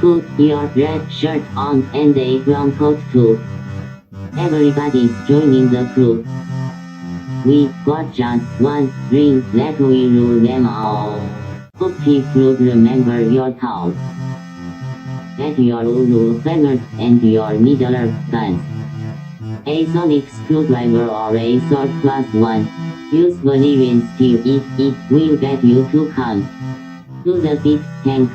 Put your red shirt on and a brown coat too. Everybody's joining the crew. We got just one drink, let we rule them all. Hope you remember your thoughts. Get your Uru feathers and your Middle guns. A sonic screwdriver or a sword +1. Usually wins till it will get you to come. To the pit tank.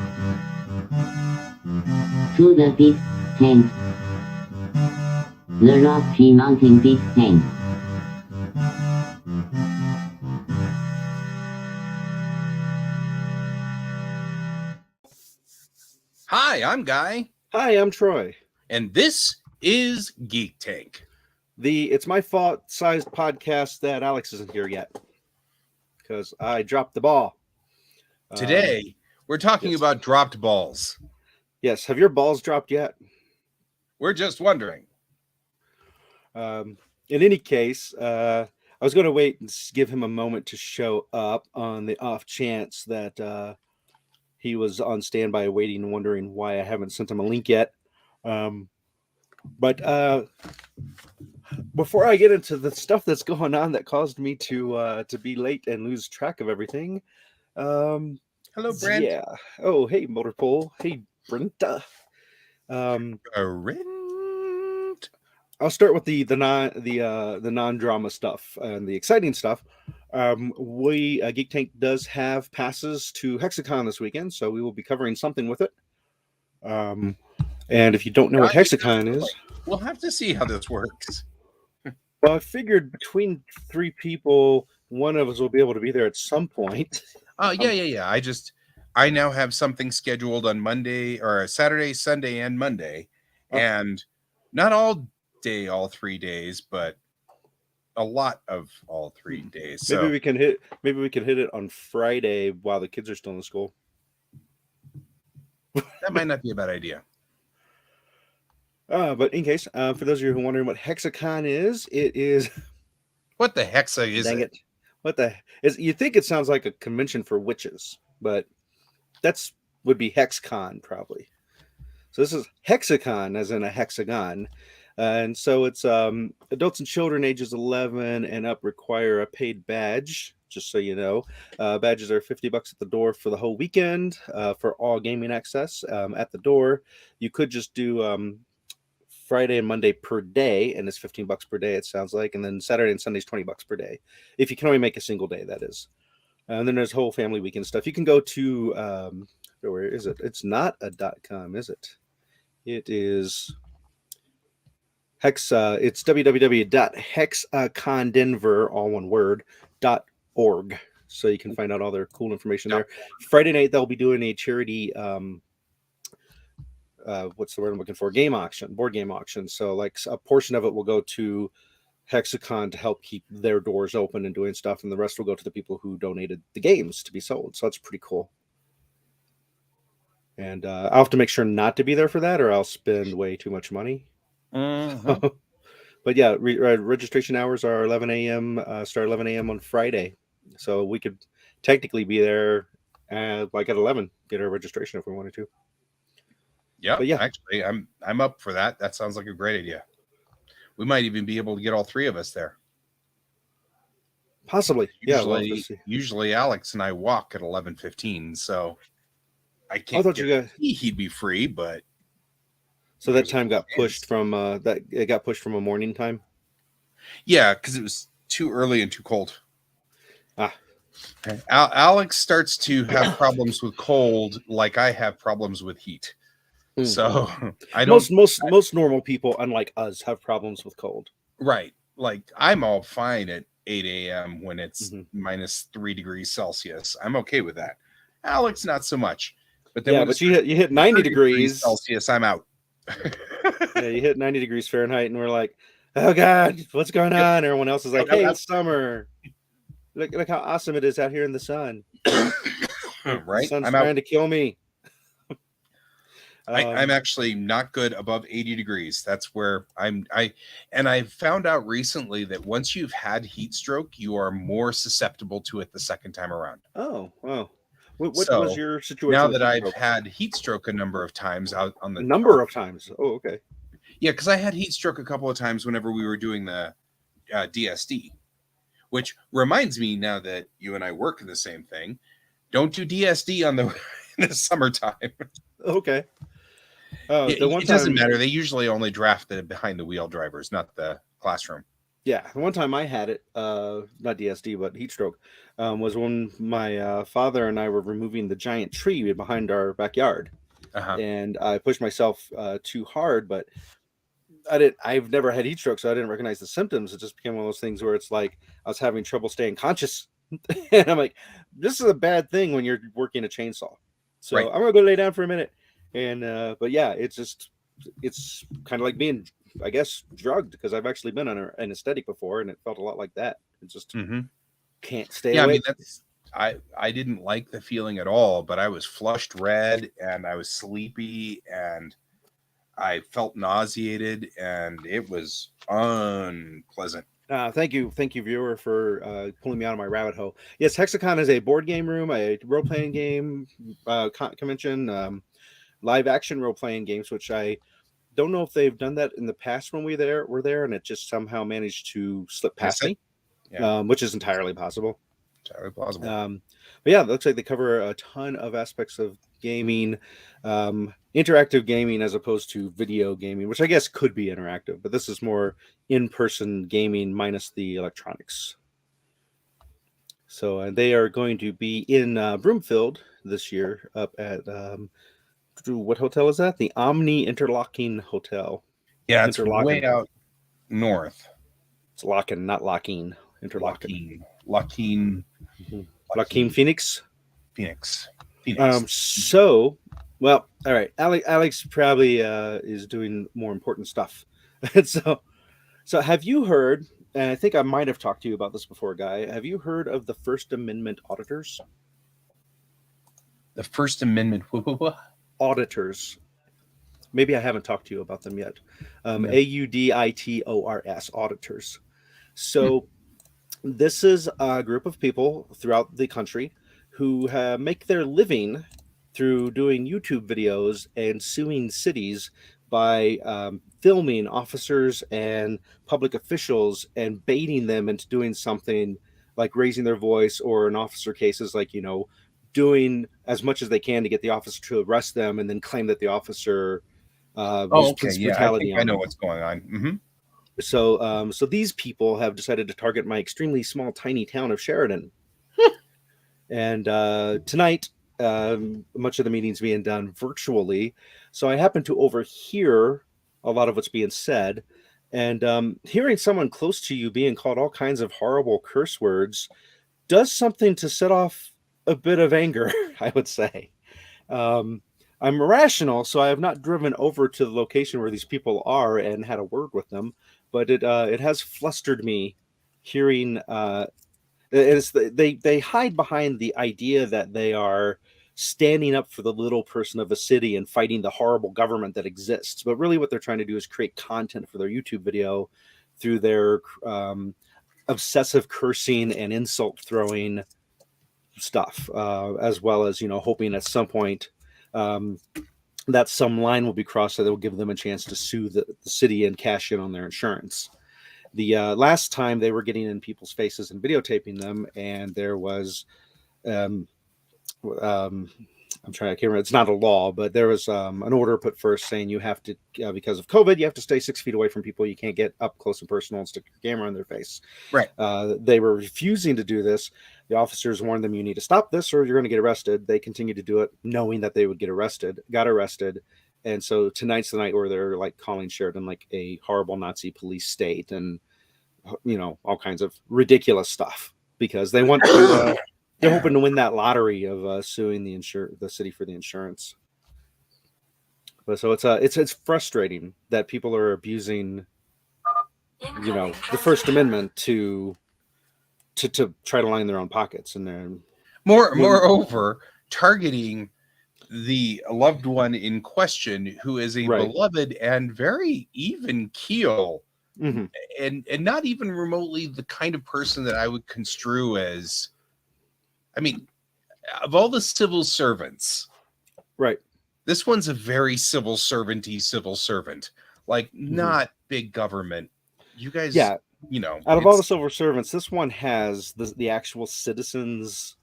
To the pit tank. The Rocky Mountain pit tank. Hi, I'm Guy. Hi, I'm Troy. And this is Geek Tank. It's my fault sized podcast that Alex isn't here yet because I dropped the ball. Today, we're talking about dropped balls. Yes. Have your balls dropped yet? We're just wondering. In any case, I was going to wait and give him a moment to show up on the off chance that he was on standby waiting and wondering why I haven't sent him a link yet. But before I get into the stuff that's going on that caused me to be late and lose track of everything, hello, Brent. Yeah. Oh, hey, Motorpole. Hey, Brenta. Brent. I'll start with the non-drama stuff and the exciting stuff. Geek Tank does have passes to Hexacon this weekend, so we will be covering something with it. And if you don't know what Hexacon is, we'll have to see how this works. Well, I figured between three people, one of us will be able to be there at some point. Yeah. I now have something scheduled on Monday or Saturday, Sunday, and Monday, and not all 3 days, but a lot of all 3 days. So Maybe we can hit it on Friday while the kids are still in school. That might not be a bad idea. But in case, for those of you who are wondering what Hexacon is, it is. What the hexa is Dang it? What the is? You think it sounds like a convention for witches, but would be HexCon probably. So this is Hexacon, as in a hexagon, and so it's adults and children ages 11 and up require a paid badge. Just so you know, badges are $50 at the door for the whole weekend for all gaming access. At the door, you could just do Friday and Monday per day, and it's $15 per day. It sounds like, and then Saturday and Sunday is $20 per day, if you can only make a single day. That is, and then there's whole family weekend stuff. You can go to where is it? It's not a .com, is it? It is it's www.hexacondenver, all one word, .org. So you can find out all their cool information there. Friday night they'll be doing a charity what's the word I'm looking for? Board game auction. So like a portion of it will go to Hexacon to help keep their doors open and doing stuff, and the rest will go to the people who donated the games to be sold. So that's pretty cool. And I'll have to make sure not to be there for that, or I'll spend way too much money. Mm-hmm. But yeah, registration hours are 11 a.m. Start 11 a.m. on Friday, so we could technically be there like at 11, get our registration if we wanted to. Yeah, actually, I'm up for that. That sounds like a great idea. We might even be able to get all three of us there. Possibly. Usually Alex and I walk at 11:15, so I can't. I thought he'd be free, but so that time got pushed from it got pushed from a morning time. Yeah, because it was too early and too cold. Okay. Alex starts to have problems with cold, like I have problems with heat. So I don't. Most normal people, unlike us, have problems with cold. Right, like I'm all fine at 8 a.m. when it's -3 degrees Celsius. I'm okay with that. Alex, not so much. But then but you hit 90 degrees Celsius, I'm out. Yeah, you hit 90 degrees Fahrenheit, and we're like, "Oh God, what's going on?" Everyone else is like, "Hey, it's summer. Look how awesome it is out here in the sun." Right, the sun's trying to kill me. I'm actually not good above 80 degrees. That's where I found out recently that once you've had heat stroke, you are more susceptible to it the second time around. Oh, wow. What was So your situation? now with that heat I've stroke? had heat stroke a number of times out on A the number of times. Oh, okay. yeah, because I had heat stroke a couple of times whenever we were doing the DSD, which reminds me now that you and I work in the same thing. Don't do DSD on the in the summertime. Okay. It, The one it doesn't time, matter. They usually only draft the behind the wheel drivers, not the classroom. yeah, the one time I had it, not DSD, but heat stroke, was when my father and I were removing the giant tree behind our backyard, Uh-huh. and I pushed myself too hard, but I didn't. I've never had heat stroke, so I didn't recognize the symptoms. It just became one of those things where it's like I was having trouble staying conscious, and I'm like, this is a bad thing when you're working a chainsaw. So Right. I'm gonna go lay down for a minute, and but yeah, it's kind of like being, I guess, drugged, because I've actually been on an anesthetic before, and it felt a lot like that. It just Mm-hmm. can't stay Yeah, I mean awake. that's I didn't like the feeling at all, but I was flushed red and I was sleepy and I felt nauseated and it was unpleasant. Thank you, viewer, for pulling me out of my rabbit hole. Yes, Hexacon is a board game room, a role playing game convention, live action role playing games, which I don't know if they've done that in the past when we were there, and it just somehow managed to slip past Miss it? me, Yeah, which is entirely possible. entirely plausible. But yeah, it looks like they cover a ton of aspects of gaming, interactive gaming as opposed to video gaming, which I guess could be interactive, but this is more in-person gaming minus the electronics. So they are going to be in Broomfield this year, up at what hotel is that? The Omni Interlocking Hotel. Yeah, it's Interlaken. way out north. It's locking, not locking. Interlocking. Lockeen, Joaquin Phoenix. Phoenix. So, well, all right. Alex probably is doing more important stuff. so have you heard? And I think I might have talked to you about this before, Guy. Have you heard of the First Amendment auditors? The First Amendment. Auditors. Maybe I haven't talked to you about them yet. No. AUDITORS, auditors. So this is a group of people throughout the country who make their living through doing YouTube videos and suing cities by filming officers and public officials and baiting them into doing something like raising their voice, or in officer cases, like, doing as much as they can to get the officer to arrest them and then claim that the officer used Okay. police Yeah, I brutality think on I know them. what's going on. Mm-hmm. So these people have decided to target my extremely small, tiny town of Sheridan. And tonight, much of the meeting's being done virtually. So I happen to overhear a lot of what's being said. And hearing someone close to you being called all kinds of horrible curse words does something to set off a bit of anger, I would say. I'm rational, so I have not driven over to the location where these people are and had a word with them, but it has flustered me hearing. They hide behind the idea that they are standing up for the little person of a city and fighting the horrible government that exists, but really what they're trying to do is create content for their YouTube video through their obsessive cursing and insult throwing stuff, as well as hoping at some point that some line will be crossed that will give them a chance to sue the city and cash in on their insurance. The last time they were getting in people's faces and videotaping them, and there was I'm trying. I can't remember. It's not a law, but there was an order put first saying you have to, because of COVID, you have to stay 6 feet away from people. You can't get up close and personal and stick your camera in their face. Right. They were refusing to do this. The officers warned them, you need to stop this or you're going to get arrested. They continued to do it, knowing that they would get arrested, got arrested. And so tonight's the night where they're like calling Sheridan like a horrible Nazi police state and, all kinds of ridiculous stuff, because they want to, they're hoping to win that lottery of suing the city for the insurance. But so it's frustrating that people are abusing, the First Amendment to try to line their own pockets, and they're Moreover, targeting the loved one in question, who is a Right. beloved and very even keel, mm-hmm. and not even remotely the kind of person that I would construe as. I mean, of all the civil servants, Right. this one's a very civil servant-y civil servant, like not big government. You guys, Yeah. Out of all the civil servants, this one has the actual citizens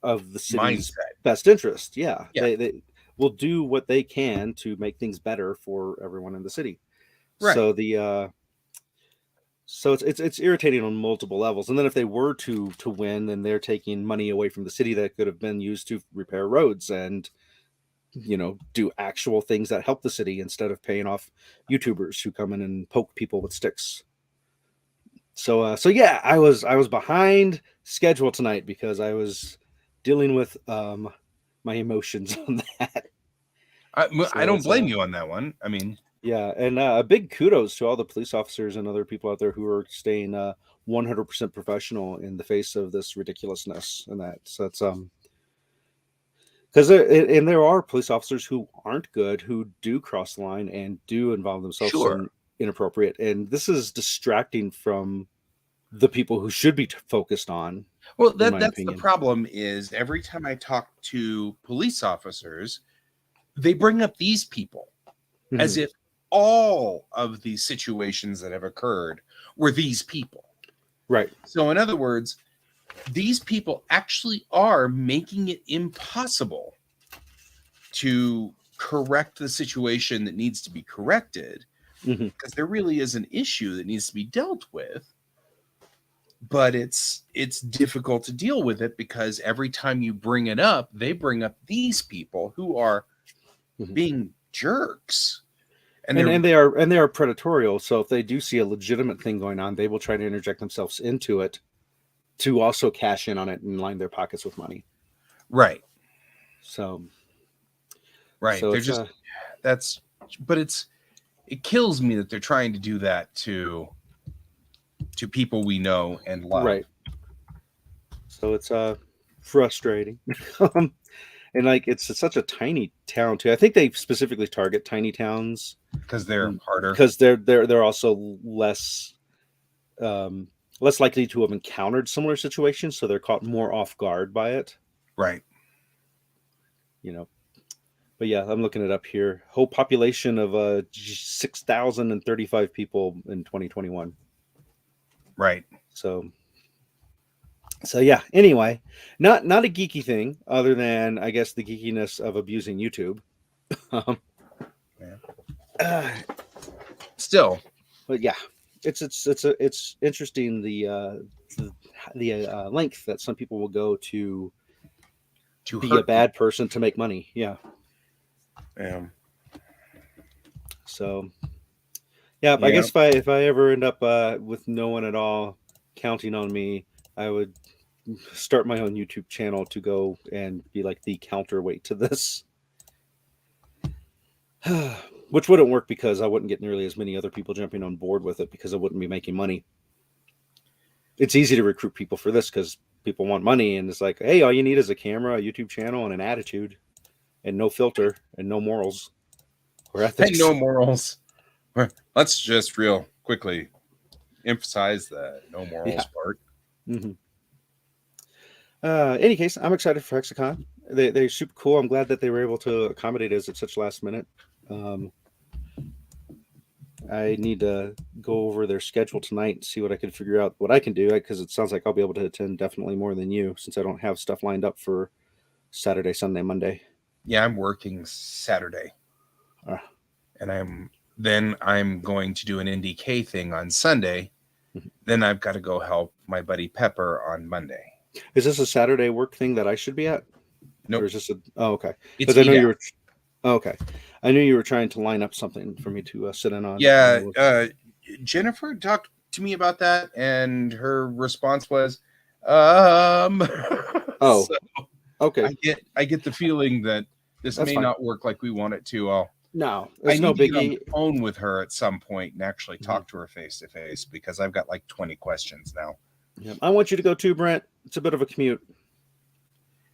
of the city's mindset. best interest. Yeah. Yeah. They will do what they can to make things better for everyone in the city. Right. So so it's irritating on multiple levels. And then if they were to win, then they're taking money away from the city that could have been used to repair roads and do actual things that help the city instead of paying off YouTubers who come in and poke people with sticks. So yeah, I was behind schedule tonight because I was dealing with my emotions on that. I don't blame you on that one. I mean, yeah, and a big kudos to all the police officers and other people out there who are staying 100% professional in the face of this ridiculousness and that. So that's because there are police officers who aren't good, who do cross the line and do involve themselves in inappropriate, and this is distracting from the people who should be focused on. Well, that's the problem. Is every time I talk to police officers, they bring up these people as if all of these situations that have occurred were these people. Right. So, in other words, these people actually are making it impossible to correct the situation that needs to be corrected, because there really is an issue that needs to be dealt with. But it's difficult to deal with it because every time you bring it up, they bring up these people who are being jerks. And they are predatorial. So if they do see a legitimate thing going on, they will try to interject themselves into it to also cash in on it and line their pockets with money. Right. So they're just it kills me that they're trying to do that to people we know and love. Right. So it's frustrating. And like it's such a tiny town too. I think they specifically target tiny towns because they're harder. Because they're also less likely to have encountered similar situations, so they're caught more off guard by it. Right. But yeah, I'm looking it up here. Whole population of 6,035 people in 2021. Right. So yeah. Anyway, not a geeky thing, other than I guess the geekiness of abusing YouTube. Still, but yeah, it's interesting the length that some people will go to be a bad person to make money. Yeah. So. Yeah, I guess if I ever end up with no one at all counting on me, I would start my own YouTube channel to go and be like the counterweight to this. Which wouldn't work because I wouldn't get nearly as many other people jumping on board with it because I wouldn't be making money. It's easy to recruit people for this because people want money, and it's like, hey, all you need is a camera, a YouTube channel, and an attitude, and no filter, and no morals or ethics. And no morals. Let's just real quickly emphasize the no morals part. Any case, I'm excited for Hexacon. They're super cool. I'm glad that they were able to accommodate us at such last minute. I need to go over their schedule tonight and see what I can figure out, what I can do, because it sounds like I'll be able to attend definitely more than you, since I don't have stuff lined up for Saturday, Sunday, Monday. Yeah, I'm working Saturday. And I'm going to do an NDK thing on Sunday. Then I've got to go help my buddy Pepper on Monday. Is this a Saturday work thing that I should be at? No. Nope. Or is this because I know you were. Okay, I knew you were trying to line up something for me to sit in on. Yeah, Jennifer talked to me about that, and her response was, "Oh, so okay." I get the feeling that this may not work like we want it to. No, I need to get on the phone with her at some point and actually talk to her face to face, because I've got like 20 questions now. Yeah, I want you to go too, Brent. It's a bit of a commute.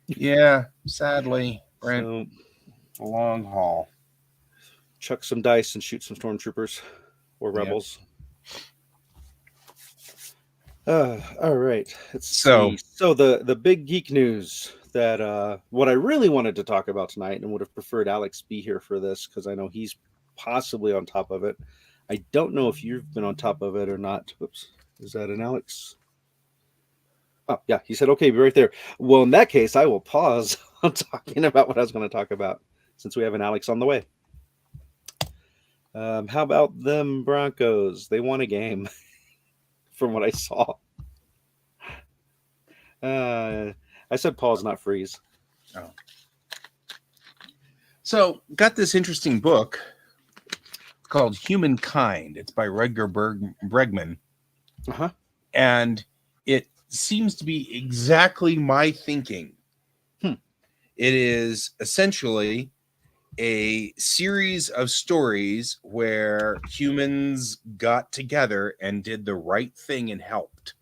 Yeah, sadly, Brent. So, a long haul. Chuck some dice and shoot some stormtroopers or rebels. All right. So the big geek news. that what I really wanted to talk about tonight, and would have preferred Alex be here for this because I know he's possibly on top of it. I don't know if you've been on top of it or not. Whoops. Is that an Alex? Oh, yeah. He said, okay, be right there. Well, in that case, I will pause on talking about what I was going to talk about since we have an Alex on the way. How about them Broncos? They won a game from what I saw. I said pause, not freeze. Oh. So, got this interesting book called Humankind. It's by Rutger Bregman. Uh-huh. And it seems to be exactly my thinking. It is essentially a series of stories where humans got together and did the right thing and helped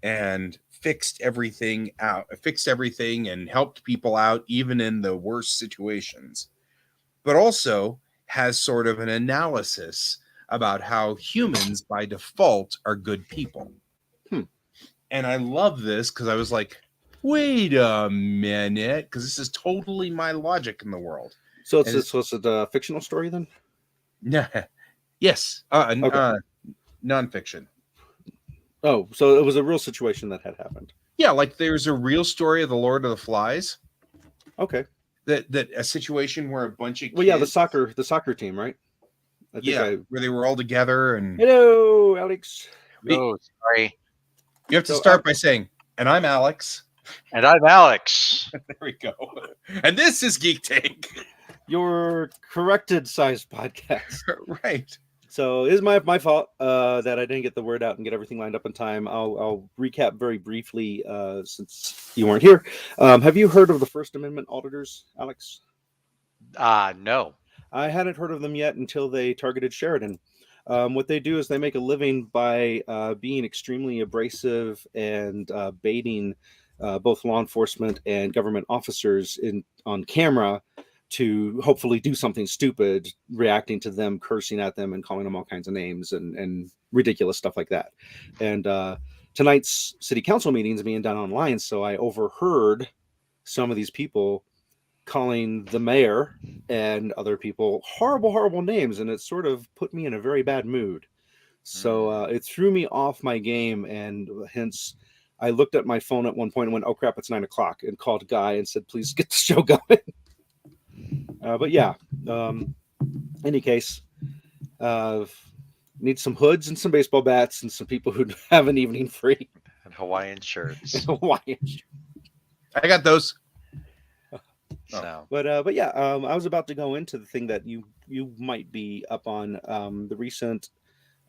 and fixed everything and helped people out even in the worst situations, but also has sort of an analysis about how humans by default are good people. And I love this because I was like, wait a minute, because this is totally my logic in the world. So it's a fictional story then? Yes. Okay. Nonfiction. Oh, so it was a real situation that had happened. Yeah, like there's a real story of the Lord of the Flies. Okay. That a situation where a bunch of kids, well, yeah, the soccer team, right? Where they were all together and hello, Alex. Oh, sorry. You have to start by saying, and I'm Alex. And I'm Alex. There we go. And this is Geek Tank. Your corrected sized podcast. Right. So it is my fault that I didn't get the word out and get everything lined up in time. I'll recap very briefly since you weren't here. Have you heard of the First Amendment auditors, Alex? No. I hadn't heard of them yet until they targeted Sheridan. What they do is they make a living by being extremely abrasive and baiting both law enforcement and government officers on camera to hopefully do something stupid, reacting to them, cursing at them, and calling them all kinds of names and ridiculous stuff like that. And tonight's city council meetings being done online, so I overheard some of these people calling the mayor and other people horrible names, and it sort of put me in a very bad mood. So it threw me off my game, and hence I looked at my phone at one point and went, oh crap, it's 9:00, and called Guy and said, please get the show going. But yeah, any case, need some hoods and some baseball bats and some people who have an evening free. And Hawaiian shirts. Hawaiian shirts. I got those. So. But yeah, I was about to go into the thing that you might be up on, the recent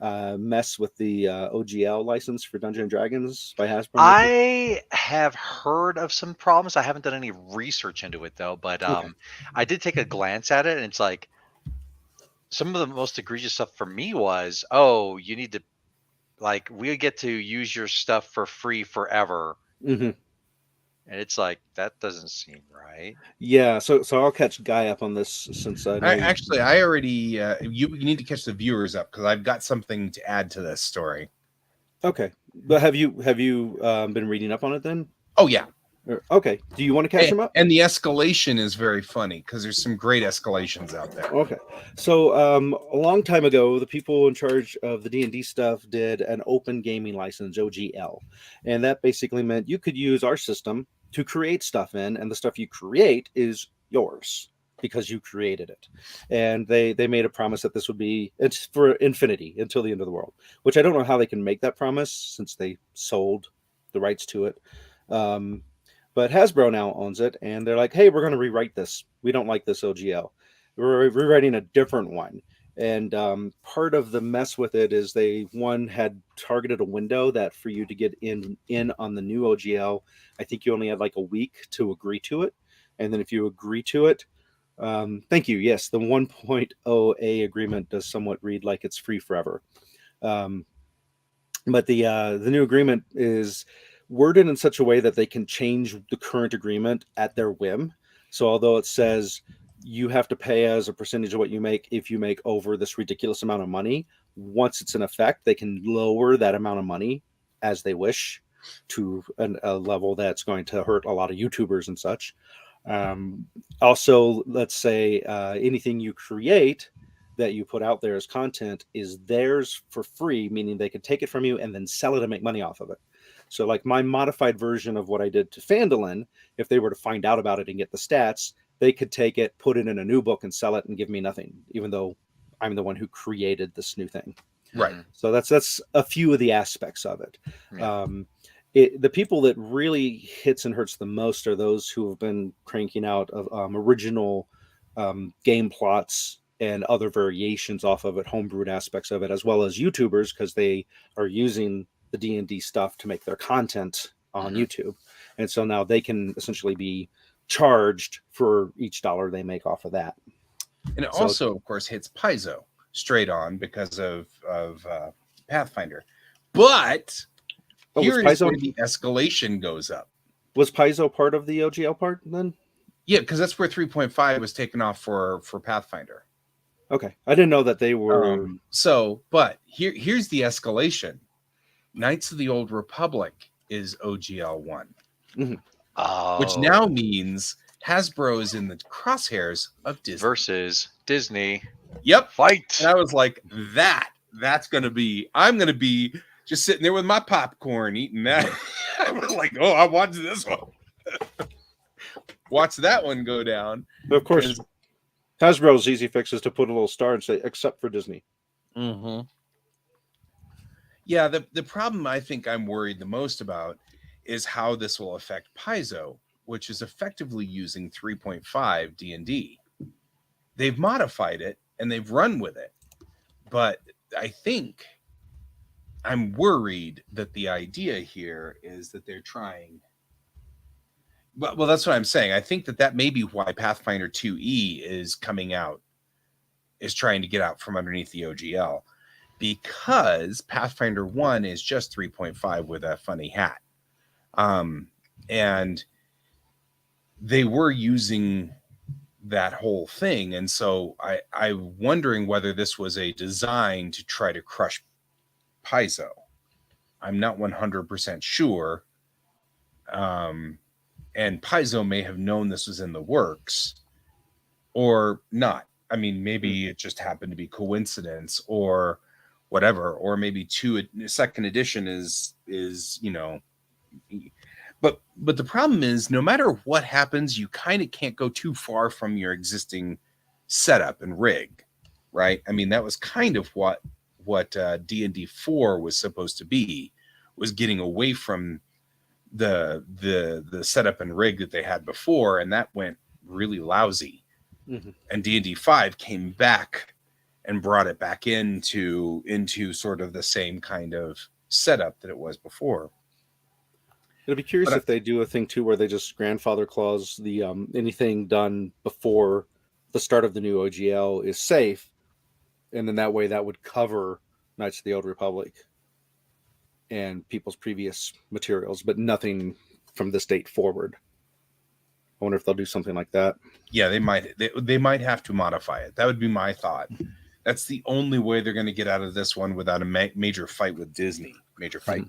mess with the OGL license for Dungeons and Dragons by Hasbro. I have heard of some problems. I haven't done any research into it though, but Okay. I did take a glance at it, and it's like some of the most egregious stuff for me was, oh, you need to, like, we get to use your stuff for free forever. Mm-hmm. And it's like, that doesn't seem right. Yeah, so I'll catch Guy up on this since I already you need to catch the viewers up because I've got something to add to this story. Okay, but have you been reading up on it then? Oh yeah. Okay. Do you want to catch him up? And the escalation is very funny because there's some great escalations out there. Okay. So a long time ago, the people in charge of the D&D stuff did an open gaming license, OGL. And that basically meant you could use our system to create stuff in, and the stuff you create is yours because you created it. And they made a promise that this would be, it's for infinity until the end of the world, which I don't know how they can make that promise since they sold the rights to it. But Hasbro now owns it, and they're like, hey, we're going to rewrite this. We don't like this OGL. We're rewriting a different one. And part of the mess with it is they, one, had targeted a window that for you to get in on the new OGL, I think you only had like a week to agree to it. And then if you agree to it, thank you. Yes, the 1.0A agreement does somewhat read like it's free forever. But the new agreement is worded in such a way that they can change the current agreement at their whim. So although it says you have to pay as a percentage of what you make if you make over this ridiculous amount of money, once it's in effect, they can lower that amount of money as they wish. to a level that's going to hurt a lot of YouTubers and such. Also, let's say anything you create that you put out there as content is theirs for free, meaning they could take it from you and then sell it and make money off of it. So like my modified version of what I did to Fandolin, if they were to find out about it and get the stats, they could take it, put it in a new book and sell it and give me nothing, even though I'm the one who created this new thing. Right. So that's a few of the aspects of it. Yeah. The people that really hits and hurts the most are those who have been cranking out of original game plots and other variations off of it, homebrewed aspects of it, as well as YouTubers, because they are using the D&D stuff to make their content on YouTube. And so now they can essentially be charged for each dollar they make off of that. And it also, of course, hits Paizo straight on because of Pathfinder. But here is where the escalation goes up. Was Paizo part of the OGL part then? Yeah, because that's where 3.5 was taken off for Pathfinder. Okay. I didn't know that they were... but here's the escalation. Knights of the Old Republic is OGL 1. Oh. Which now means Hasbro is in the crosshairs of Disney. Versus Disney. Yep. Fight. And I was like, that's going to be... I'm going to be just sitting there with my popcorn eating that. I was like, oh, I watched this one. Watch that one go down. But of course, Hasbro's easy fix is to put a little star and say, except for Disney. Yeah, the problem I think I'm worried the most about is how this will affect Paizo, which is effectively using 3.5 D&D. They've modified it and they've run with it. But I think I'm worried that the idea here is that they're trying... Well, that's what I'm saying. I think that may be why Pathfinder 2E is coming out, is trying to get out from underneath the OGL, because Pathfinder 1 is just 3.5 with a funny hat. And they were using that whole thing. And so I'm wondering whether this was a design to try to crush Paizo. I'm not 100% sure. And Paizo may have known this was in the works or not. I mean, maybe it just happened to be coincidence or whatever, or maybe second edition is, you know, but the problem is no matter what happens, you kind of can't go too far from your existing setup and rig, right? I mean, that was kind of what D&D 4 was supposed to be, was getting away from the setup and rig that they had before, and that went really lousy. And D&D 5 came back and brought it back into sort of the same kind of setup that it was before. It'll be curious if they do a thing too where they just grandfather clause the anything done before the start of the new OGL is safe, and then that way that would cover Knights of the Old Republic and people's previous materials, but nothing from this date forward. I wonder if they'll do something like that. Yeah, they might have to modify it. That would be my thought. That's the only way they're going to get out of this one without a major fight with Disney. Major fight.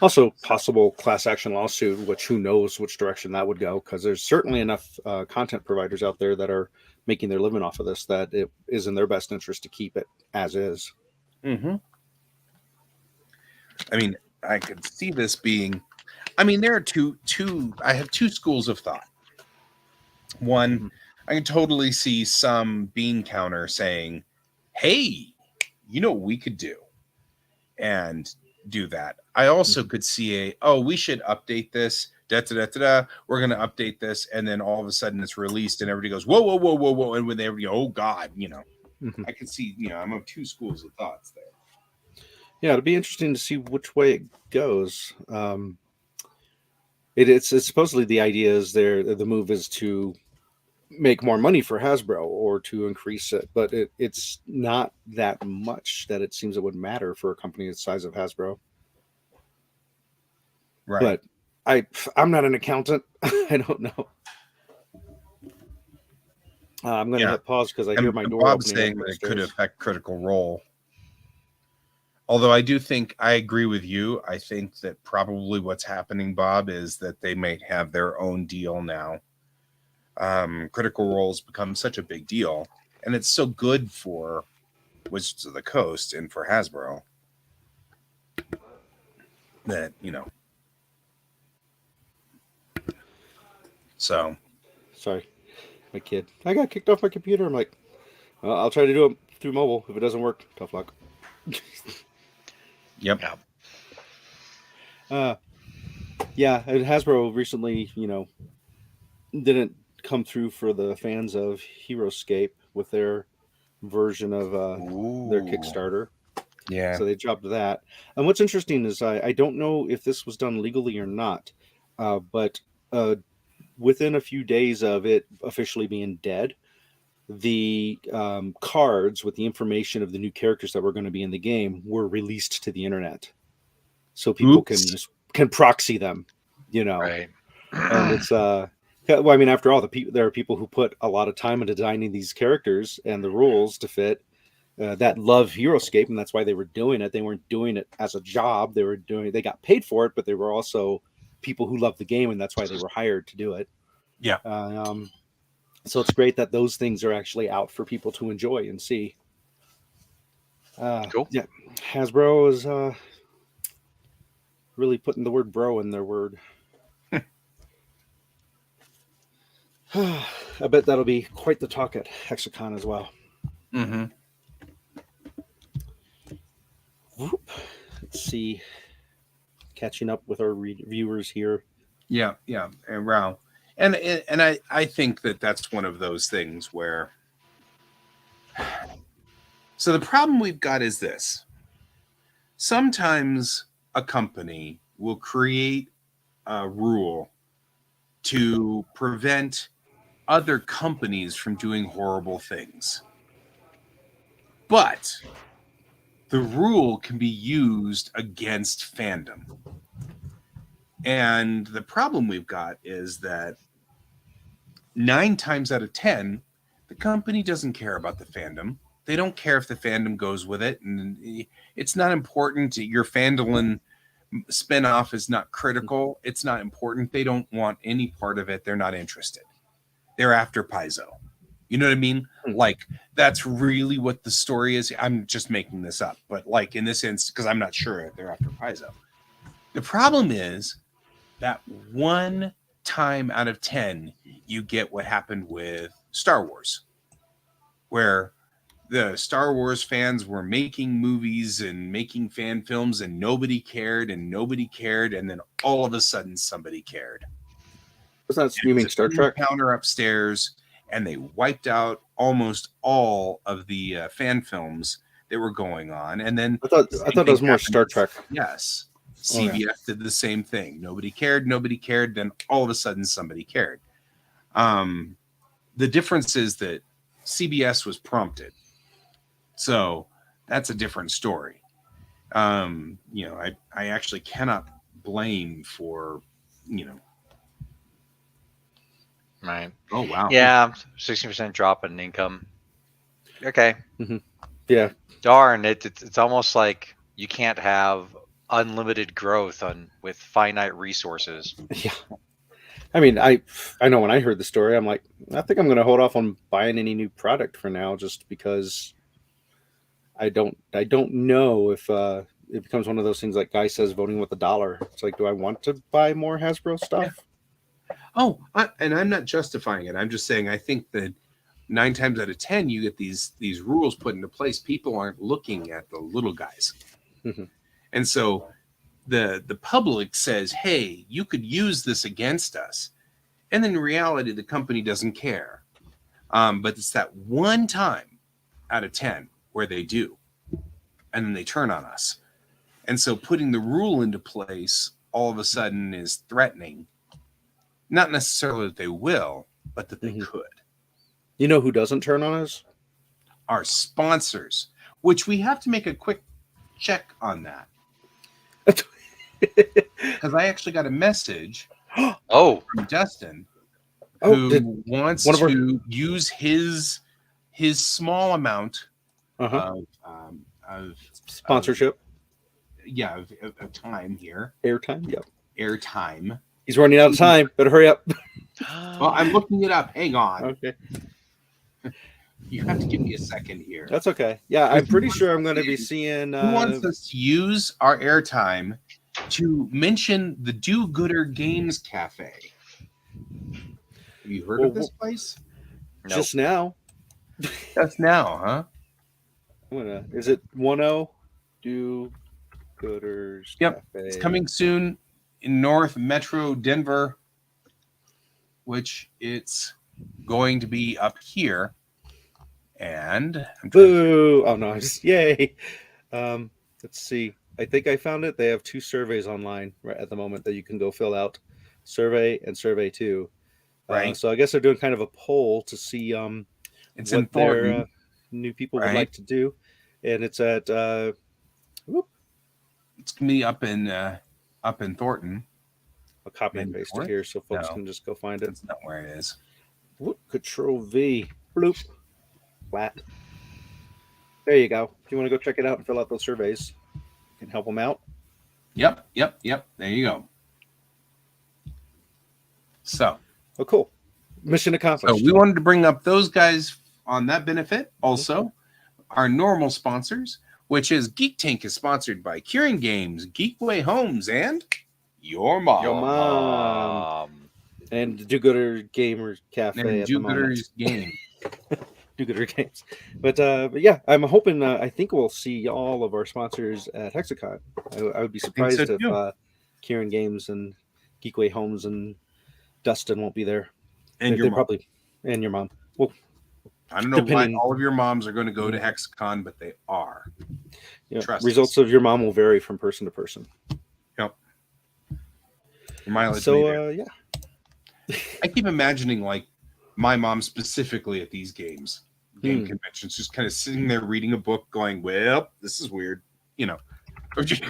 Also, possible class action lawsuit, which who knows which direction that would go, because there's certainly enough content providers out there that are making their living off of this that it is in their best interest to keep it as is. I mean, I could see this being... I mean, there are I have two schools of thought. One, I can totally see some bean counter saying, hey, you know what we could do? And do that. I also could see we should update this. We're going to update this. And then all of a sudden it's released and everybody goes, whoa, whoa, whoa, whoa, whoa. And when everybody, oh God, you know, I can see, you know, I'm of two schools of thoughts there. Yeah, it'll be interesting to see which way it goes. It's supposedly the idea is the move is to make more money for Hasbro or to increase it, but it's not that much that it seems it would matter for a company the size of Hasbro. Right. But I'm not an accountant. I don't know. I'm going to hit pause because I hear my door Bob's opening. saying that it could affect Critical Role. Although I do think I agree with you. I think that probably what's happening, Bob, is that they might have their own deal now. Critical Role's become such a big deal, and it's so good for Wizards of the Coast and for Hasbro that, so. Sorry, my kid. I got kicked off my computer. I'm like, well, I'll try to do it through mobile. If it doesn't work, tough luck. Yep. Yeah, and Hasbro recently, didn't come through for the fans of Heroescape with their version of their Kickstarter. Yeah. So they dropped that. And what's interesting is I don't know if this was done legally or not, but within a few days of it officially being dead, the cards with the information of the new characters that were going to be in the game were released to the internet, so people can proxy them, Right. And it's well, I mean, after all, there are people who put a lot of time into designing these characters and the rules to fit that love Heroescape, and that's why they were doing it. They weren't doing it as a job. They got paid for it, but they were also people who love the game, and that's why they were hired to do it. Yeah. So it's great that those things are actually out for people to enjoy and see. Cool. Yeah, Hasbro is really putting the word "bro" in their word. I bet that'll be quite the talk at Hexacon as well. Mm-hmm. Whoop. Let's see. Catching up with our viewers here. Yeah, and wow, and I think that that's one of those things where. So the problem we've got is this. Sometimes a company will create a rule to prevent other companies from doing horrible things. But the rule can be used against fandom. And the problem we've got is that 9 times out of 10, the company doesn't care about the fandom. They don't care if the fandom goes with it. And it's not important. Your Fandolin spinoff is not critical. It's not important. They don't want any part of it. They're not interested. They're after Paizo. You know what I mean? Like, that's really what the story is. I'm just making this up. But like in this instance, because I'm not sure they're after Paizo. The problem is that 1 time out of 10, you get what happened with Star Wars, where the Star Wars fans were making movies and making fan films and nobody cared. And then all of a sudden somebody cared. Was that you mean Star Trek? Counter upstairs, and they wiped out almost all of the fan films that were going on. And then I thought that was more Star Trek. Yes. CBS did the same thing. Nobody cared. Then all of a sudden somebody cared. The difference is that CBS was prompted. So that's a different story. I actually cannot blame for, Right. Oh, wow. Yeah. 60% drop in income. Okay. Mm-hmm. Yeah. Darn, it's almost like you can't have unlimited growth with finite resources. Yeah. I mean, I know when I heard the story, I'm like, I think I'm going to hold off on buying any new product for now, just because I don't know if it becomes one of those things like Guy says, voting with the dollar. It's like, do I want to buy more Hasbro stuff? Yeah. Oh, and I'm not justifying it. I'm just saying I think that 9 times out of 10, you get these rules put into place. People aren't looking at the little guys. Mm-hmm. And so the public says, hey, you could use this against us. And then in reality, the company doesn't care. But it's that 1 time out of 10 where they do. And then they turn on us. And so putting the rule into place all of a sudden is threatening. Not necessarily that they will, but that they could. You know who doesn't turn on us? Our sponsors, which we have to make a quick check on that. Because I actually got a message from Dustin who wants to use his small amount of sponsorship. of time here. Airtime. Yep. Airtime. He's running out of time. Better hurry up. Well, I'm looking it up. Hang on. Okay. You have to give me a second here. That's okay. Yeah, I'm pretty sure I'm going to be seeing. Who wants us to use our airtime to mention the Do-Gooder Games Cafe? Have you heard of this place? Nope. Just now. Just now, huh? Is it 10 Do Gooders Yep. Cafe? It's coming soon in North Metro Denver, which it's going to be up here. And Boo! Oh no! Yay! Let's see. I think I found it. They have 2 surveys online right at the moment that you can go fill out. Survey and Survey 2. Right. So I guess they're doing kind of a poll to see it's what their important. new people would Right. like to do, and it's at It's gonna be up in Thornton. I'll copy and In paste it North? here so folks No. can just go find it. That's not where it is. Whoop, Control V. Bloop. Flat. There you go. If you want to go check it out and fill out those surveys, you can help them out. Yep. There you go. So Oh, cool. Mission accomplished. we wanted to bring up those guys on that benefit. Also, our normal sponsors, which is Geek Tank, is sponsored by Curing Games, Geekway Homes, and Your Mom. Your mom. And Do-Gooder Gamers Cafe And at the moment. Do-Gooder's Game. Do-Gooder Games. But yeah, I'm hoping, I think we'll see all of our sponsors at Hexacon. I would be surprised so, if too. Kieran Games and Geekway Homes and Dustin won't be there. And your They mom. probably, and your mom. Well, I don't know depending- why all of your moms are going to go to Hexacon, but they are. yeah, Trust results us. of your mom will vary from person to person. Yep. Your mileage may So vary. yeah. I keep imagining like my mom specifically at these game conventions, just kind of sitting there reading a book, going, "Well, this is weird," or just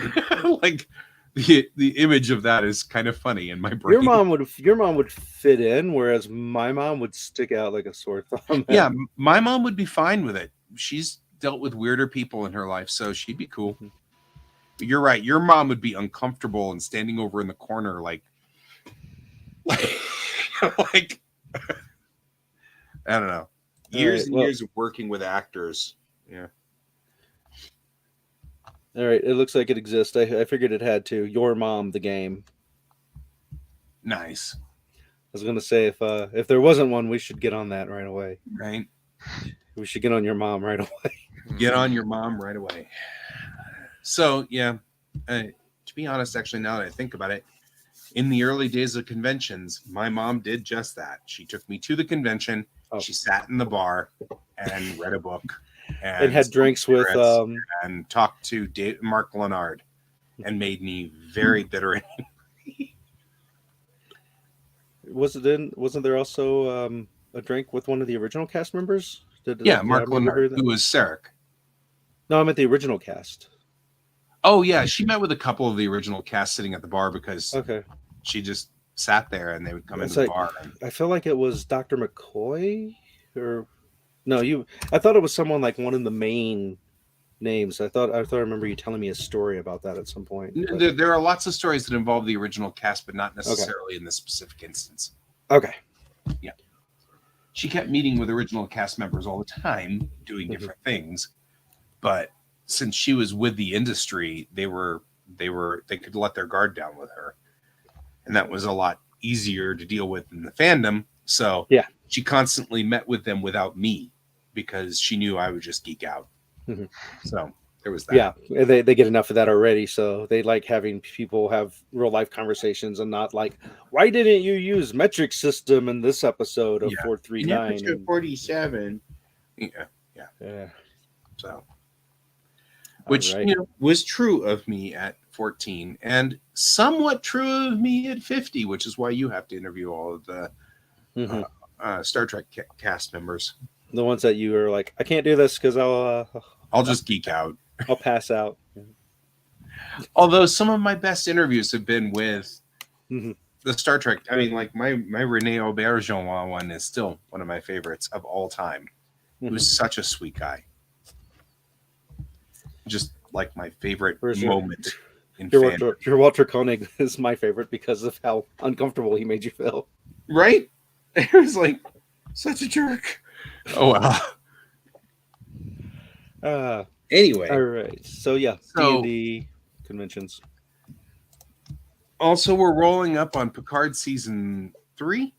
like the image of that is kind of funny in my brain. Your mom would fit in, whereas my mom would stick out like a sore thumb. Yeah, my mom would be fine with it. She's dealt with weirder people in her life, so she'd be cool. But you're right. Your mom would be uncomfortable and standing over in the corner, like I don't know. Years and years of working with actors. Yeah. All right. It looks like it exists. I figured it had to. Your Mom, the game. Nice. I was gonna say if there wasn't one, we should get on that right away. Right. We should get on your mom right away. Get on your mom right away. So yeah, to be honest, actually, now that I think about it, in the early days of conventions, my mom did just that. She took me to the convention. Oh. She sat in the bar and read a book And had drinks with and talked to Mark Leonard and made me very bitter and angry. Wasn't there also a drink with one of the original cast members? Mark Leonard, who was Sarek. No, I meant the original cast. Oh yeah, she met with a couple of the original cast sitting at the bar because she just sat there and they would come into the bar. I feel like it was Dr. McCoy or no, I thought it was someone like one of the main names. I thought I remember you telling me a story about that at some point. There are lots of stories that involve the original cast, but not necessarily in this specific instance. Okay. Yeah. She kept meeting with original cast members all the time, doing different things. But since she was with the industry, they could let their guard down with her. And that was a lot easier to deal with in the fandom. So yeah, she constantly met with them without me because she knew I would just geek out. So there was that. Yeah, they get enough of that already. So they like having people have real life conversations and not like, why didn't you use metric system in this episode of 439? Episode 47. Yeah. So, which was true of me at 14 and somewhat true of me at 50, which is why you have to interview all of the Star Trek cast members. The ones that you are like, I can't do this because I'll just geek out. I'll pass out. Although some of my best interviews have been with the Star Trek. I mean, like my Rene Auberjonois one is still one of my favorites of all time. He was such a sweet guy. Just like my favorite moment in Your fan. Walter, your Walter Koenig is my favorite because of how uncomfortable he made you feel. Right? It was like such a jerk. Oh wow. Anyway, All right. So yeah, So- D&D conventions. also we're rolling up on Picard season 3,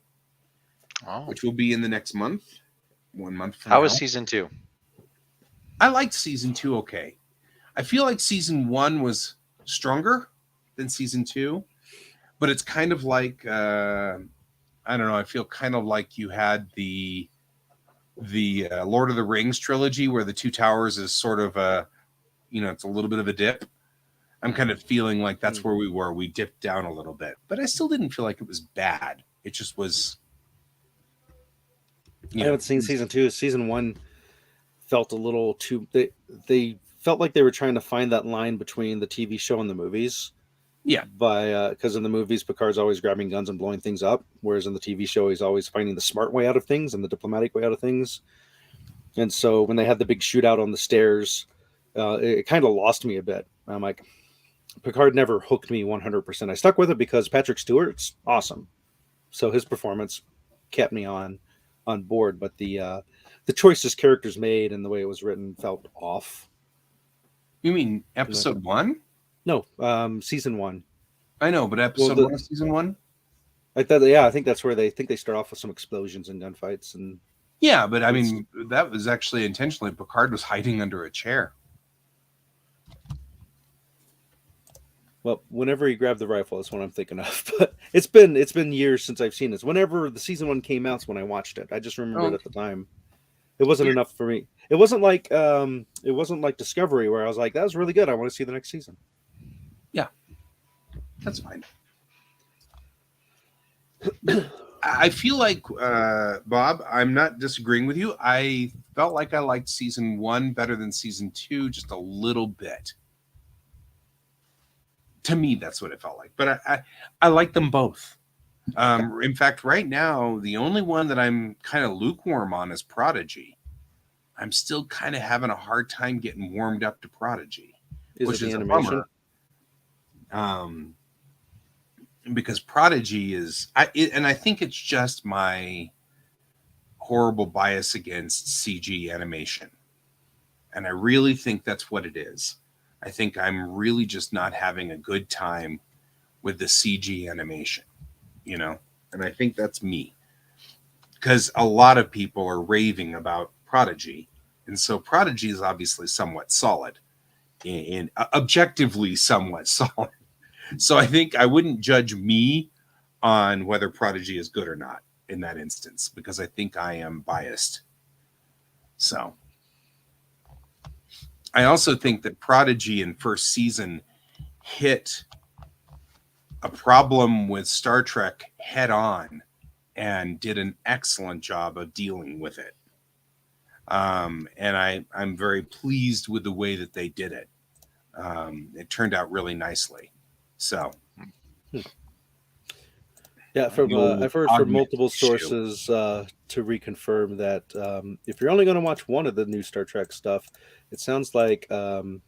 Oh. which will be in the next month. 1 month from How now. was season 2? I liked season 2 okay. I feel like season 1 was stronger than season 2, but it's kind of like I don't know. I feel kind of like you had the Lord of the Rings trilogy, where the Two Towers is sort of a, it's a little bit of a dip. I'm kind of feeling like that's where we were. We dipped down a little bit, but I still didn't feel like it was bad. It just was. I haven't seen season 2. Season 1 felt a little too. They felt like they were trying to find that line between the TV show and the movies. Yeah. Because in the movies, Picard's always grabbing guns and blowing things up, whereas in the TV show, he's always finding the smart way out of things and the diplomatic way out of things. And so when they had the big shootout on the stairs, it kind of lost me a bit. I'm like, Picard never hooked me 100%. I stuck with it because Patrick Stewart's awesome, so his performance kept me on board. But the choices characters made and the way it was written felt off. You mean episode 1? No, season 1. I know, but episode 1 of season 1. I think that's where they start off with some explosions and gunfights and. Yeah, but I mean that was actually intentionally. Picard was hiding under a chair. Well, whenever he grabbed the rifle, that's what I'm thinking of. But it's been years since I've seen this. Whenever the season 1 came out, is when I watched it. I just remembered it at the time. It wasn't enough for me. It wasn't like Discovery, where I was like, that was really good. I want to see the next season. Yeah, that's fine. I feel like Bob, I'm not disagreeing with you. I felt like I liked season 1 better than season 2, just a little bit. To me, that's what it felt like. But I like them both. In fact, right now, the only one that I'm kind of lukewarm on is Prodigy. I'm still kind of having a hard time getting warmed up to Prodigy, which is a bummer. Because Prodigy is, and I think it's just my horrible bias against CG animation. And I really think that's what it is. I think I'm really just not having a good time with the CG animation, and I think that's me. Because a lot of people are raving about Prodigy. And so Prodigy is obviously somewhat solid, and objectively somewhat solid. So I think I wouldn't judge me on whether Prodigy is good or not in that instance, because I think I am biased. So I also think that Prodigy in first season hit a problem with Star Trek head on and did an excellent job of dealing with it. And I'm very pleased with the way that they did it. It turned out really nicely. So, yeah, I've heard from multiple sources to reconfirm that if you're only going to watch one of the new Star Trek stuff, it sounds like why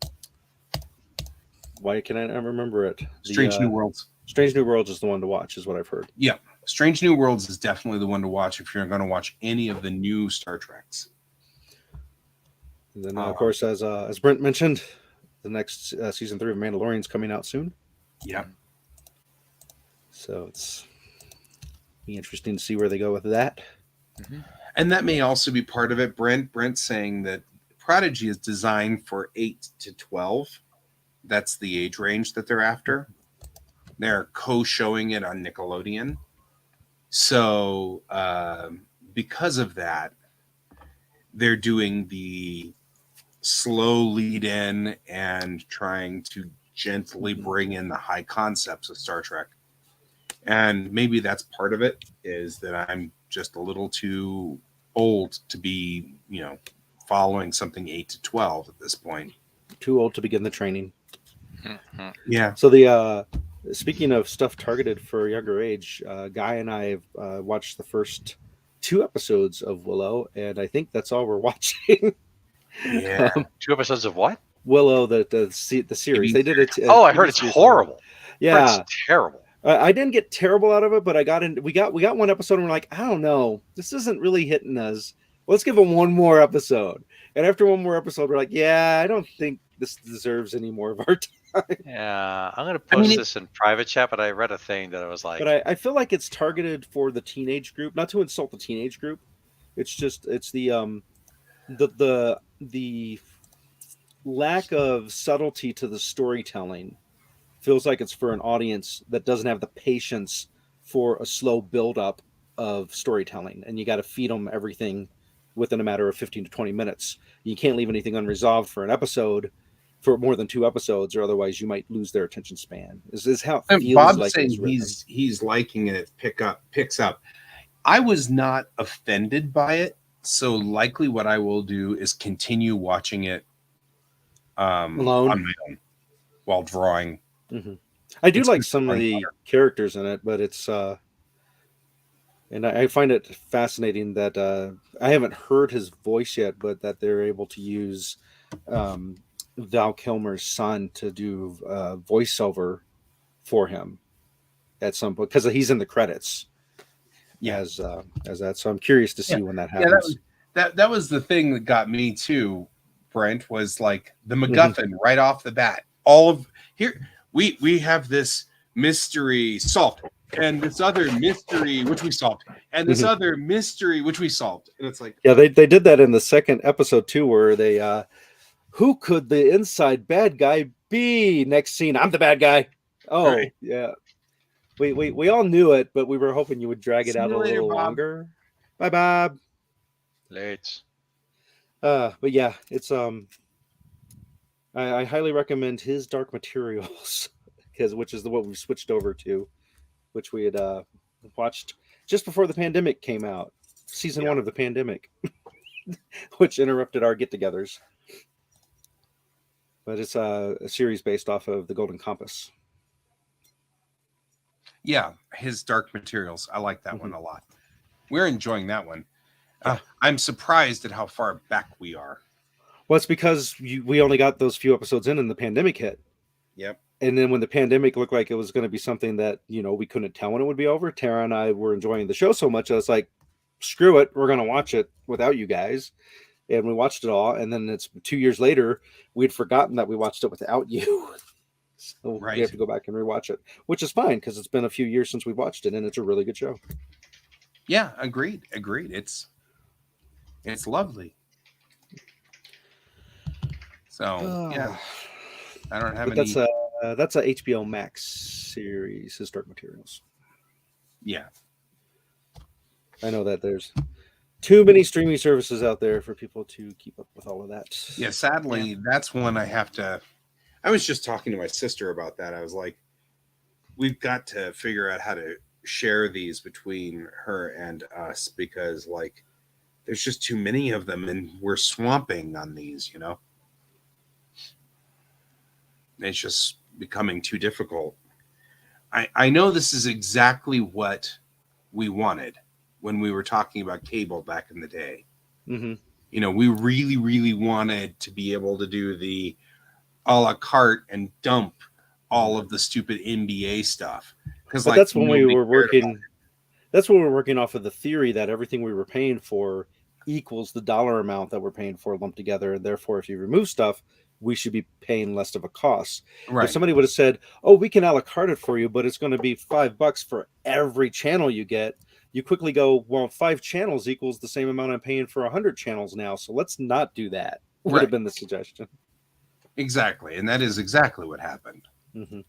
can I not remember it? Strange New Worlds. Strange New Worlds is the one to watch, is what I've heard. Yeah, Strange New Worlds is definitely the one to watch if you're going to watch any of the new Star Treks. And then, of course, as Brent mentioned, the next season 3 of Mandalorian is coming out soon. Yeah. So it's be interesting to see where they go with that. Mm-hmm. And that may also be part of it. Brent saying that Prodigy is designed for 8 to 12. That's the age range that they're after. They're co-showing it on Nickelodeon. So because of that, they're doing the slow lead in and trying to gently bring in the high concepts of Star Trek. And maybe that's part of it, is that I'm just a little too old to be, following something 8 to 12 at this point. Too old to begin the training. Yeah. So the speaking of stuff targeted for a younger age, Guy and I have watched the first 2 episodes of Willow, and I think that's all we're watching. Yeah. 2 episodes of what? Willow, the series. They did it. Oh, I heard it's horrible. Yeah, it's terrible. I didn't get terrible out of it, but I got in. We got one episode, and we're like, I don't know, this isn't really hitting us. Let's give them one more episode. And after one more episode, we're like, yeah, I don't think this deserves any more of our time. Yeah, I'm gonna post this in private chat, but I read a thing that I was like, but I feel like it's targeted for the teenage group, not to insult the teenage group. It's just the lack of subtlety to the storytelling feels like it's for an audience that doesn't have the patience for a slow build-up of storytelling, and you got to feed them everything within a matter of 15 to 20 minutes. You can't leave anything unresolved for an episode for more than 2 episodes, or otherwise you might lose their attention span. Is how it feels. Bob's like saying he's liking it. Picks up. I was not offended by it, so likely what I will do is continue watching it alone on my own while drawing. Mm-hmm. I do like some of the characters in it, but it's and I find it fascinating that I haven't heard his voice yet, but that they're able to use Val Kilmer's son to do voiceover for him at some point, because he's in the credits as that. So I'm curious to see when that happens. That was the thing that got me too, Brent, was like the MacGuffin right off the bat. All of here. We have this mystery solved, and this other mystery which we solved, and this other mystery which we solved, and it's like, yeah, they did that in the second episode too, where they who could the inside bad guy be? Next scene, I'm the bad guy. Oh, right. Yeah, we all knew it, but we were hoping you would drag it out a little longer. Bye, Bob. Late. But yeah, it's I highly recommend his Dark Materials, which is what we've switched over to, which we had watched just before the pandemic came out, season 1 of the pandemic, which interrupted our get-togethers. But it's a series based off of the Golden Compass. Yeah, his Dark Materials. I like that one a lot. We're enjoying that one. I'm surprised at how far back we are. Well, it's because we only got those few episodes in, and the pandemic hit. Yep. And then when the pandemic looked like it was going to be something that, we couldn't tell when it would be over, Tara and I were enjoying the show so much, I was like, screw it, we're going to watch it without you guys. And we watched it all. And then it's 2 years later, we'd forgotten that we watched it without you. So we have to go back and rewatch it, which is fine because it's been a few years since we watched it, and it's a really good show. Yeah, agreed. It's lovely. So yeah, I don't have any. That's a HBO Max series, his Dark Materials. Yeah, I know that there's too many streaming services out there for people to keep up with all of that. Yeah, sadly, that's one I have to. I was just talking to my sister about that. I was like, we've got to figure out how to share these between her and us, because like there's just too many of them and we're swamping on these, It's just becoming too difficult. I know this is exactly what we wanted when we were talking about cable back in the day. We really, really wanted to be able to do the a la carte and dump all of the stupid NBA stuff. Because that's when we were working. That's when we were working off of the theory that everything we were paying for equals the dollar amount that we're paying for lumped together, and therefore, if you remove stuff, we should be paying less of a cost. Right. If somebody would have said, "Oh, we can a la carte it for you, but it's going to be $5 for every channel you get," you quickly go, "Well, 5 channels equals the same amount I'm paying for 100 channels now, so let's not do that." Would have been the suggestion. Exactly, and that is exactly what happened. And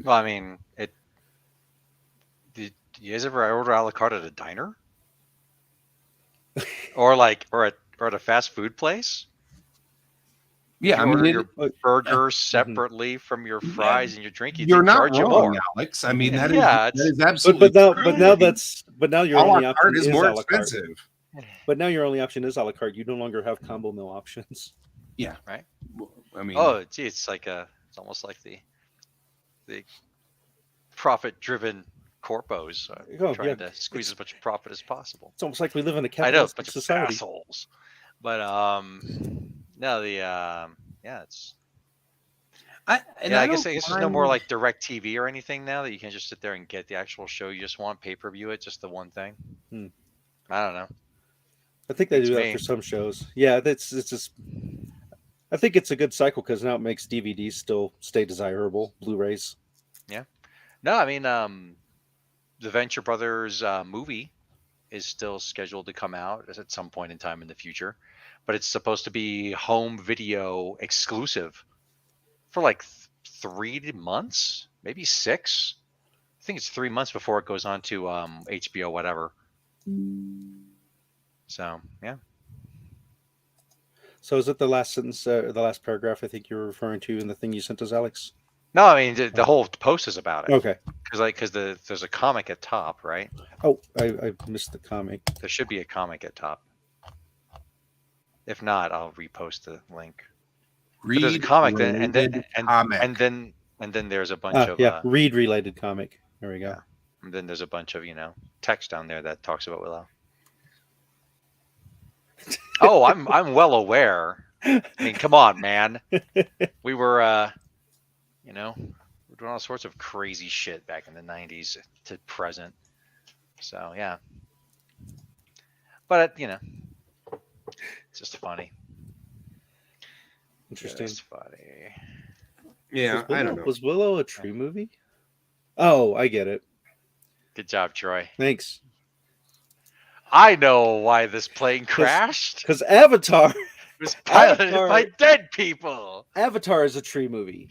well, I mean, did you guys ever order a la carte at a diner, or at a fast food place? Yeah, I mean, your burger separately from your fries and your drink. You're not wrong, Alex. I mean, that is absolutely. But now your only option is more expensive. But now your only option is a la carte. You no longer have combo meal options. Yeah, right. I mean, it's like it's almost like the profit-driven corpos trying to squeeze as much profit as possible. It's almost like we live in a capitalist society. Assholes. But no, it's I guess there's no more mind- like direct TV or anything now that you can just sit there and get the actual show you just want, pay-per-view it, just the one thing. Hmm. I don't know. I think they Beats do that me. for some shows. Yeah, it's just. I think it's a good cycle because now it makes DVDs still stay desirable. Blu-rays. No, I mean, the Venture Brothers movie is still scheduled to come out at some point in time in the future, but it's supposed to be home video exclusive for like 3 months, maybe 6. I think it's 3 months before it goes on to HBO, whatever. So yeah, So is it the last sentence, the last paragraph? I think you're referring to in the thing you sent us, Alex. no, I mean the whole post is about it. Okay. Because there's a comic at top, right? Oh, I missed the comic. There should be a comic at top. If not, I'll repost the link. But there's a comic then, and then there's a bunch of read-related comic. There we go. Yeah. And then there's a bunch of text down there that talks about Willow. Oh, I'm well aware. I mean, come on, man. We were we're doing all sorts of crazy shit back in the 90s to present. So yeah. But it's just funny. Interesting. Just funny. Yeah, I don't know. Was Willow a tree movie? Oh, I get it. Good job, Troy. Thanks. I know why this plane crashed. Because Avatar. It was piloted Avatar- by dead people. Avatar is a tree movie.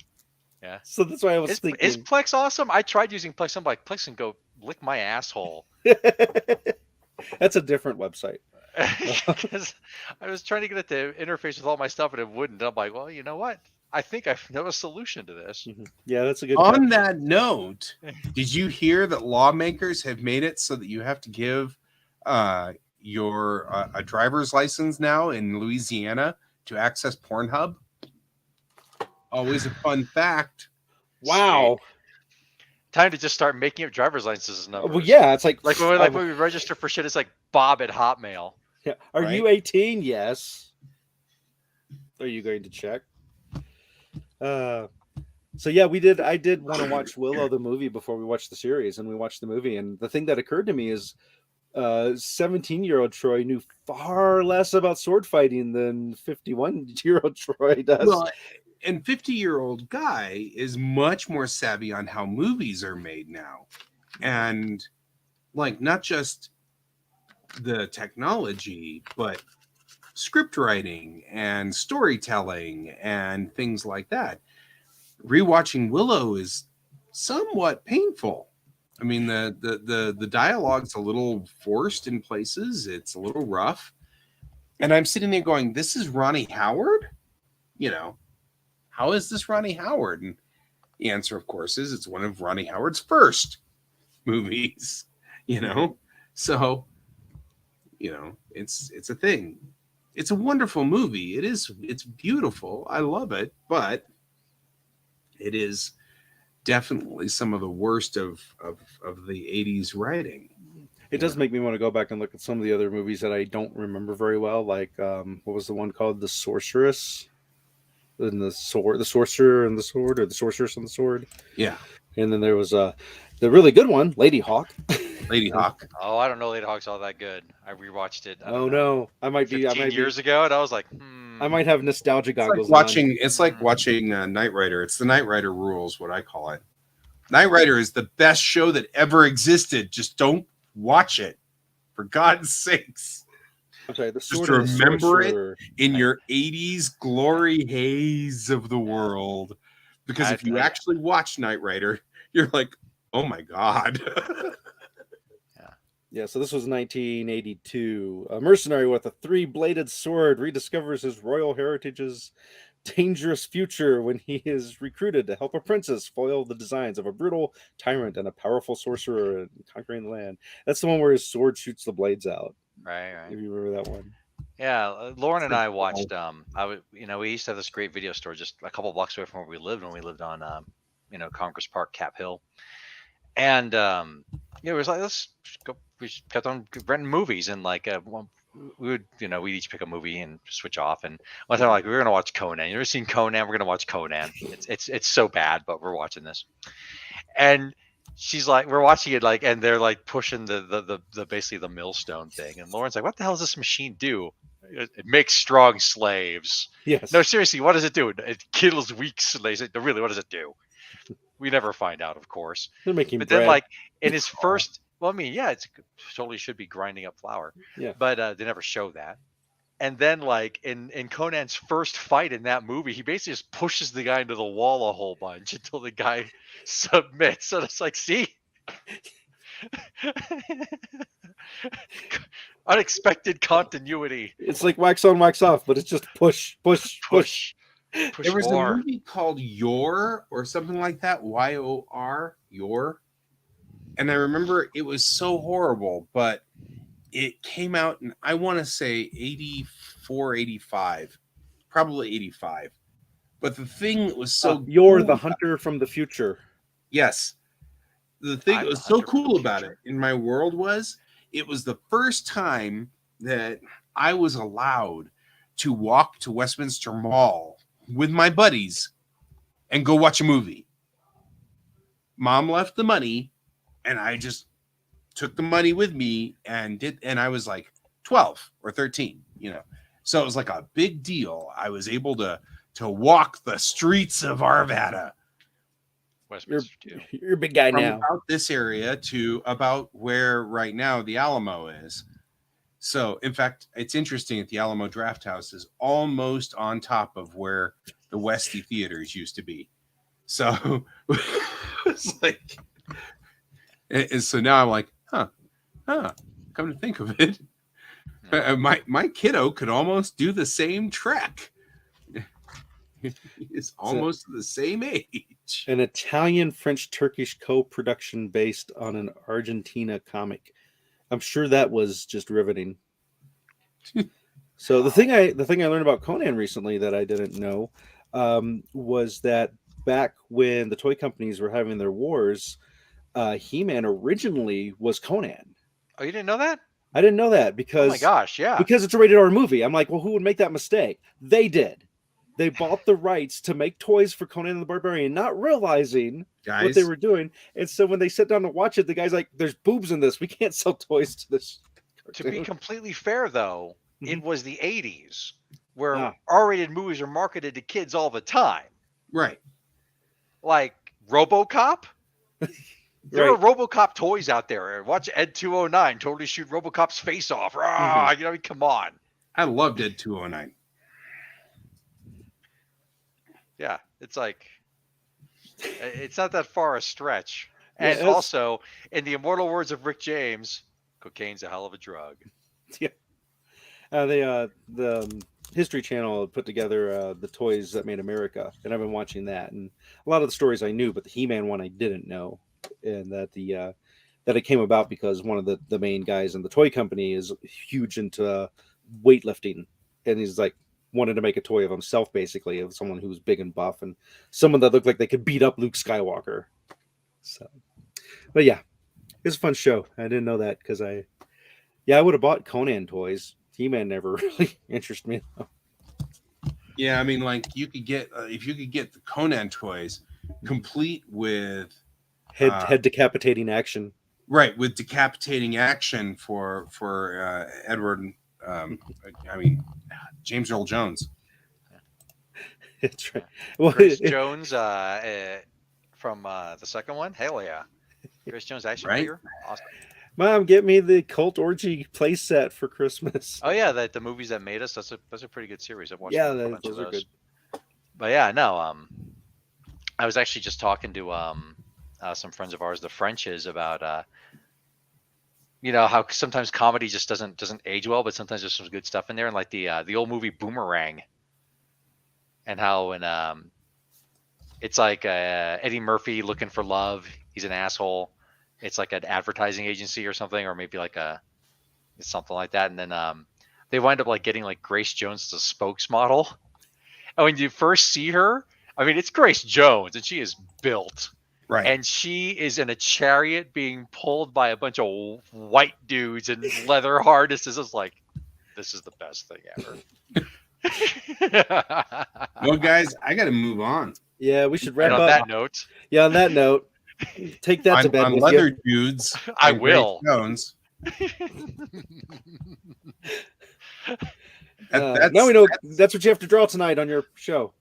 Yeah. So that's why I was thinking. Is Plex awesome? I tried using Plex. I'm like, Plex can go lick my asshole. That's a different website. Because I was trying to get it to interface with all my stuff and it wouldn't. I'm like, well, you know what? I think I know a solution to this. Yeah, that's a good. On that note, did you hear that lawmakers have made it so that you have to give your a driver's license now in Louisiana to access Pornhub? Always a fun fact. Wow. Time to just start making up driver's licenses numbers. Well, yeah, it's like when we register for shit, it's like Bob at Hotmail. Yeah. Are you 18? Yes. Are you going to check? So yeah, I did want to watch Willow the movie before we watched the series, and we watched the movie, and the thing that occurred to me is 17-year-old Troy knew far less about sword fighting than 51-year-old Troy does. Well, and 50-year-old guy is much more savvy on how movies are made now. And like not just the technology, but script writing and storytelling and things like that. Rewatching Willow is somewhat painful. I mean, the dialogue's a little forced in places. It's a little rough. And I'm sitting there going, this is Ronnie Howard? How is this Ronnie Howard? And the answer, of course, is it's one of Ronnie Howard's first movies, So, it's a thing. It's a wonderful movie. It's beautiful. I love it, but it is definitely some of the worst of the 80s writing. It does make me want to go back and look at some of the other movies that I don't remember very well. Like, what was the one called? The Sorceress and the Sword, the Sorcerer and the Sword, or the Sorceress and the Sword. Yeah. And then there was the really good one, Lady Hawk. Lady Hawk. Oh, I don't know. Lady Hawk's all that good. I rewatched it. No, I might be 15 years ago, and I was like, I might have nostalgia goggles. It's like watching Knight Rider. It's the Knight Rider rules, what I call it. Knight Rider is the best show that ever existed. Just don't watch it, for God's sakes. I'm sorry, just remember it in your 80s glory haze of the world. Because if you actually watch Knight Rider, you're like, oh my God. Yeah, so this was 1982. A mercenary with a 3-bladed sword rediscovers his royal heritage's dangerous future when he is recruited to help a princess foil the designs of a brutal tyrant and a powerful sorcerer in conquering the land. That's the one where his sword shoots the blades out. Right. If you remember that one. Yeah, Lauren and I watched. We used to have this great video store just a couple blocks away from where we lived when we lived on, Congress Park, Cap Hill, and it was like let's go. We kept on renting movies, and like we would, we'd each pick a movie and switch off. And one time, like, we're gonna watch Conan. You ever seen Conan? We're gonna watch Conan. It's so bad, but we're watching this. And she's like, we're watching it, like, and they're like pushing the basically the millstone thing. And Lauren's like, what the hell does this machine do? It makes strong slaves. Yes. No, seriously, what does it do? It kills weak slaves. No, really, what does it do? We never find out, of course. They're making But bread. then, like, in his first, well, I mean, yeah, it's totally should be grinding up flour. Yeah. But they never show that. And then, like, in Conan's first fight in that movie, he basically just pushes the guy into the wall a whole bunch until the guy submits. So it's like, see? Unexpected continuity. It's like wax on, wax off, but it's just push. There was more. a movie called Yor or something like that, Y-O-R, Yor. And I remember it was so horrible, but it came out in, I want to say 84, 85, probably 85. But the thing that was so You're cool the hunter from the future. Yes. The thing I'm that was the so hunter from cool the about future. it in my world was it was the first time that I was allowed to walk to Westminster Mall with my buddies and go watch a movie. Mom left the money and I just took the money with me and I was like 12 or 13, So it was like a big deal. I was able to walk the streets of Arvada. You're a big guy From now. about this area to about where right now the Alamo is. So, in fact, it's interesting that the Alamo Draft House is almost on top of where the Westy Theaters used to be. So, it's like, and so now I'm like, huh. Come to think of it, my kiddo could almost do the same trek. He's almost the same age. An Italian French Turkish co-production based on an Argentina comic. I'm sure that was just riveting. So the thing I learned about Conan recently that I didn't know was that back when the toy companies were having their wars, He-Man originally was Conan. Oh, you didn't know that? I didn't know that because, oh my gosh, yeah, because it's a rated R movie. I'm like, well, who would make that mistake? They did. They bought the rights to make toys for Conan the Barbarian, not realizing what they were doing. And so when they sit down to watch it, the guy's like, there's boobs in this. We can't sell toys to this To be completely fair, though, it was the 80s where Ah. R-rated movies are marketed to kids all the time. Right. Like RoboCop. There Right. are RoboCop toys out there. Watch Ed 209 totally shoot RoboCop's face off. Rah, come on. I loved Ed 209. Yeah, it's like, it's not that far a stretch. And Yeah, also, in the immortal words of Rick James, cocaine's a hell of a drug. The History Channel put together the Toys That Made America, and I've been watching that. And a lot of the stories I knew, but the He-Man one I didn't know, and that that it came about because one of the main guys in the toy company is huge into weightlifting, and he's like wanted to make a toy of himself, basically, of someone who was big and buff and someone that looked like they could beat up Luke Skywalker. So, but yeah, it was a fun show. I didn't know that because I would have bought Conan toys. He-Man never really interested me. Yeah, I mean, like you could get if you could get the Conan toys complete with Head decapitating action. right, with decapitating action for Edward. I mean, James Earl Jones. That's right. Well, Grace Jones from the second one. Hell yeah. Grace Jones action Right? figure. Awesome. Mom, get me the Cult Orgy playset for Christmas. Oh yeah, the movies that made us. That's a pretty good series. I've watched Yeah, a bunch those of are those. good. But yeah, no. I was actually just talking to some friends of ours, the Frenches, about how sometimes comedy just doesn't age well, but sometimes there's some good stuff in there, and like the old movie Boomerang, and how when it's like Eddie Murphy looking for love, he's an asshole. It's like an advertising agency or something, or maybe like it's something like that, and then they wind up like getting like Grace Jones as a spokesmodel. And when you first see her, I mean, it's Grace Jones, and she is built. Right. And she is in a chariot being pulled by a bunch of white dudes in leather harnesses. It's like, This is the best thing ever. Well, guys, I got to move on. Yeah, we should wrap And on up. that note, Yeah, on that note, take that to bed On with leather you. dudes. I and Great will. Stones. Now we know that's what you have to draw tonight on your show.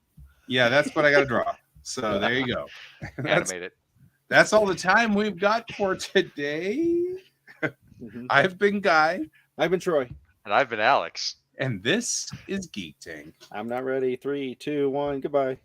Yeah, that's what I got to draw. So there you go. Animate it. That's all the time we've got for today. I've been Guy. I've been Troy. And I've been Alex. And this is Geek Tank. I'm not ready. 3, 2, 1. Goodbye.